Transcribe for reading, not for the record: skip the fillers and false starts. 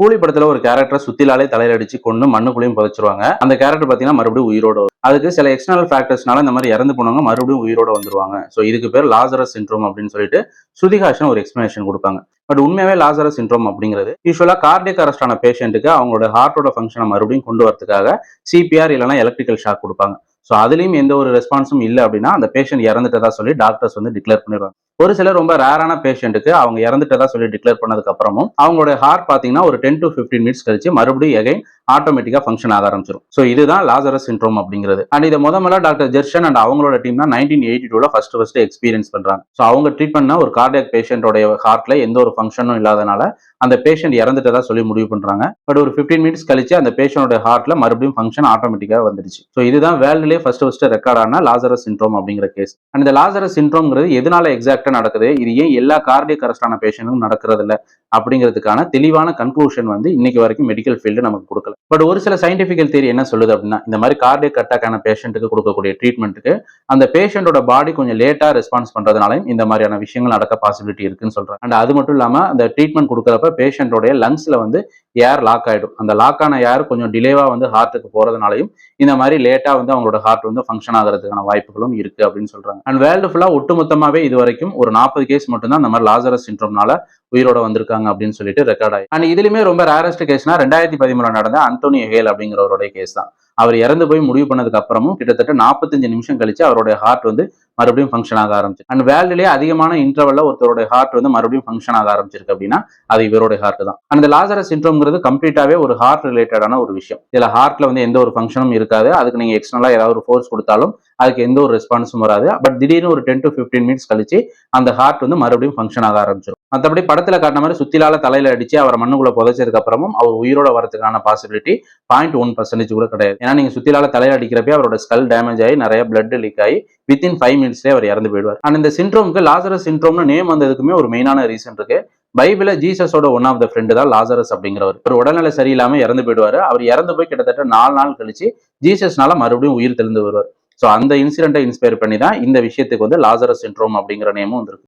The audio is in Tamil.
கூலி படத்துல ஒரு கேரக்டரை சுத்திலாலே தலையில அடிச்சு கொண்டு மண்ணுக்குள்ளேயும் புதைச்சிருவாங்க. அந்த கேரக்டர் பாத்தீங்கன்னா மறுபடியும் உயிரோட வரும். அதுக்கு சில எக்ஸ்டர்னல் ஃபேக்டர்ஸ்னால இந்த மாதிரி இறந்து போனவங்க மறுபடியும் உயிரோட வந்துருவாங்க. ஸோ இதுக்கு பேர் லாசரஸ் சிண்ட்ரோம் அப்படின்னு சொல்லிட்டு ஸ்ருதிஹாசன் ஒரு எக்ஸ்பிளனேஷன் கொடுப்பாங்க. பட் உண்மையாவே லாசரஸ் சிண்ட்ரோம் அப்படிங்கிறது யூஸ்வலா கார்டியக் அரெஸ்ட் ஆன பேஷண்ட்டுக்கு அவங்களோட ஹார்ட்டோட ஃபங்க்ஷனை மறுபடியும் கொண்டு வரதுக்காக சிபிஆர் இல்லைன்னா எலக்ட்ரிக்கல் ஷாக் கொடுப்பாங்க. ஸோ அதுலயும் எந்த ஒரு ரெஸ்பான்ஸும் இல்லை அப்படின்னா அந்த பேஷண்ட் இறந்துட்டதா சொல்லி டாக்டர்ஸ் வந்து டிக்ளேர் பண்ணிடுவாங்க. ஒரு சில ரொம்ப ரேரான பேஷண்ட்டுக்கு அவங்க இறந்துட்டதா சொல்லி டிக்ளேர் பண்ணதுக்கு அப்புறமும் அவங்களோட ஹார்ட் பாத்தீங்கன்னா ஒரு 10 to 15 மினிட்ஸ் கழிச்சு மறுபடியும் எகைன் ஆட்டோமேட்டிக்கா ஃபங்க்ஷன் ஆக ஆரம்பிச்சிடும். ஸோ இதுதான் லாசரஸ் சிண்ட்ரோம் அப்படிங்கிறது. அண்ட் இதை முதல்ல டாக்டர் ஜெர்ஷன் அண்ட் அவங்களோட டீம் தான் 1982 ஃபர்ஸ்ட் எக்ஸ்பீரியன்ஸ் பண்றாங்க. ஸோ அவங்க ட்ரீட் பண்ண ஒரு கார்டியக் பேஷண்டோட ஹார்ட்ல எந்த ஒரு ஃபங்க்ஷனும் இல்லாதனால அந்த பேஷண்ட் இறந்துட்டதா சொல்லி முடிவு பண்றாங்க. பட் ஒரு 15 மினிட்ஸ் கழிச்சு அந்த பேஷண்டோட ஹார்ட்ல மறுபடியும் ஃபங்க்ஷன் ஆட்டோமேட்டிக்கா வந்துருச்சு. ஸோ இதுதான் வேர்ல்ட்லயே ஃபர்ஸ்ட் ரெக்கார்ட் ஆன லாசரஸ் சிண்ட்ரோம் அப்படிங்கிற கேஸ். அண்ட் இந்த லாசரஸ் சிண்ட்ரோம்ங்கிறது எதனால எக்ஸாக்டா நடக்குது, இது ஏன் எல்லா கார்டியக் அரெஸ்டான பேஷண்ட்டும் நடக்கிறது இல்லை அப்படிங்கிறதுக்கான தெளிவான கன்க்ளூஷன் வந்து இன்னைக்கு வரைக்கும் மெடிக்கல் ஃபீல்டு நமக்கு கொடுக்கல. பட் ஒரு சில சயின்டிபிக்கல் தியரி என்ன சொல்லுது அப்படின்னா, இந்த மாதிரி கார்டியக் அட்டாக் ஆன பேஷண்ட்டுக்கு கொடுக்கக்கூடிய ட்ரீட்மெண்ட்டுக்கு அந்த பேஷண்டோட பாடி கொஞ்சம் லேட்டா ரெஸ்பான்ஸ் பண்றதுனாலையும் இந்த மாதிரியான விஷயங்கள் நடக்க பாசிபிலிட்டி இருக்குன்னு சொல்றாங்க. அண்ட் அது மட்டும் இல்லாம அந்த ட்ரீட்மெண்ட் கொடுக்கறப்ப பேஷண்டோடைய லங்ஸ்ல வந்து ஏர் லாக் ஆயிடும். அந்த லாக் ஆன ஏர் கொஞ்சம் டிலேவா வந்து ஹார்ட்டுக்கு போறதுனாலையும் இந்த மாதிரி லேட்டா வந்து அவங்களோட ஹார்ட் வந்து ஃபங்க்ஷன் ஆகிறதுக்கான வாய்ப்புகளும் இருக்கு அப்படின்னு சொல்றாங்க. அண்ட் வேர்ல்டு ஃபுல்லா ஒட்டுமொத்தமாவே இது வரைக்கும் ஒரு 40 கேஸ் மட்டும் தான் இந்த மாதிரி லாசரஸ் சிண்ட்ரோம்னால உயிரோட வந்திருக்காங்க அப்படின்னு சொல்லிட்டு ரெக்கார்ட் ஆகி. அண்ட் இதுலயுமே ரொம்ப ரேரஸ்ட் கேஸ்னா 2013 நடந்த அந்தோனி ஹேல் அப்படிங்கிறவருடைய கேஸ் தான். அவர் இறந்து போய் முடிவு பண்ணதுக்கு அப்புறமும் கிட்டத்தட்ட 45 நிமிஷம் கழிச்சு அவருடைய ஹார்ட் வந்து மறுபடியும் ஃபங்க்ஷன் ஆக ஆரம்பிச்சு. அண்ட் வேர்ல்டுலேயே அதிகமான இன்டர்வல்ல ஒருத்தருடைய ஹார்ட் வந்து மறுபடியும் ஃபங்க்ஷன் ஆக ஆரம்பிச்சிருக்கு அப்படின்னா அது இவருடைய ஹார்ட் தான். அந்த லாசரஸ் சிண்ட்ரோம்ங்கிறது கம்ப்ளீட்டாவே ஒரு ஹார்ட் ரிலேட்டடான ஒரு விஷயம். இதுல ஹார்ட்ல வந்து எந்த ஒரு ஃபங்க்ஷனும் இருக்காது. அதுக்கு நீங்க எக்ஸ்டர்னலா ஏதாவது ஒரு ஃபோர்ஸ் கொடுத்தாலும் அதுக்கு எந்த ஒரு ரெஸ்பான்ஸும் வராது. பட் திடீர்னு ஒரு 10 to 15 மினிட்ஸ் கழிச்சு அந்த ஹார்ட் வந்து மறுபடியும் ஃபங்க்ஷன் ஆக ஆரம்பிச்சிடும். மற்றபடி படத்துல காட்டின மாதிரி சுத்திலால தலையில அடிச்சு அவரை மண்ணுக்குள்ள புதைச்சதுக்கு அப்புறமும் அவர் உயிரோட வரதுக்கான பாசிபிலிட்டி 0.1% கூட கிடையாது. ஏன்னா நீங்க சுத்திலால தலையில அடிக்கிறப்ப அவரோட ஸ்கல் டேமேஜ் ஆகி நிறைய பிளட் லீக் ஆகி வித்தின் 5 மினிட்ஸ்லேயே அவர் இறந்து போயிடுவார். அண்ட் இந்த சிண்ட்ரோமுக்கு லாசரஸ் சிண்ட்ரோம்னு நேம் வந்ததுக்குமே ஒரு மெயினான ரீசன் இருக்கு. பைபிள்ல ஜீசஸோட ஒன் ஆஃப் த ஃப்ரெண்டு தான் லாசரஸ் அப்படிங்கிறவர். ஒரு உடல்நிலை சரியில்லாம இறந்து போயிடுவாரு. அவர் இறந்து போய் கிட்டத்தட்ட 4 நாள் கழிச்சு ஜீசஸ்னால மறுபடியும் உயிர் தெளிந்து வருவார். ஸோ அந்த இன்சிடென்ட்டை இன்ஸ்பயர் பண்ணி தான் இந்த விஷயத்துக்கு வந்து லாசரஸ் சிண்ட்ரோம் அப்படிங்கிற நேமும் வந்திருக்கு.